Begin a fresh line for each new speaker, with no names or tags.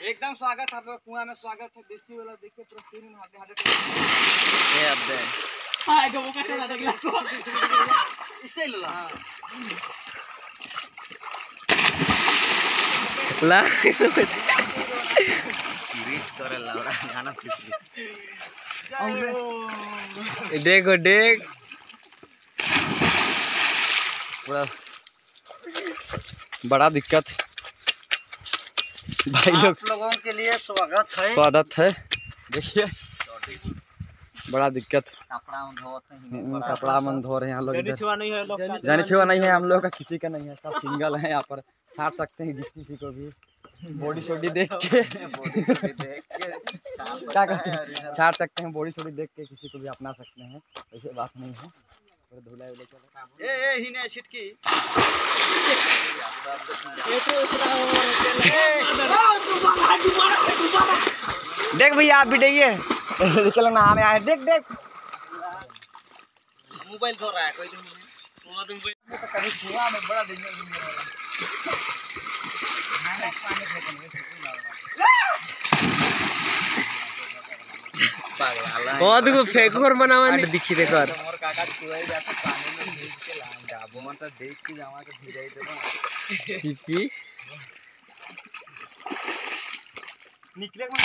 एकदम स्वागत है कुआं में, स्वागत है देसी वाला। देखिए प्रोटीन हाथे हाथे
ये अबे
हां जो वो कैसा देख ला स्टाइल ला
ला रीच करे लावड़ा गाना फिसली देखो देख पूरा बड़ा दिक्कत भाई लोग।
आप लोगों के लिए
स्वागत है। देखिए बड़ा दिक्कत, कपड़ा मन धो रहे हैं लोग। जाने छुआ नहीं है हम लोग का, किसी का नहीं है, सब सिंगल है। यहाँ पर छाट सकते हैं जिस किसी को भी बॉडी शॉडी देख के क्या कहते हैं, छाट सकते हैं बॉडी शॉडी देख के, किसी को भी अपना सकते हैं, ऐसे बात नहीं है। धुलाई
ही नहीं छिटकी
देख भैया आप भी देखिए चलो नहाने आए। देख देख
मोबाइल धो रहा है कोई तो कभी कुआं में बड़ा दिन
बहुत को फेंकोर बनावा नहीं दिखी देखो यार।
मोर काका कुआं जाके पानी में भीग के लान जाबो मन तो देख के जावा के भिजाई देबो
सीपी
निकले मन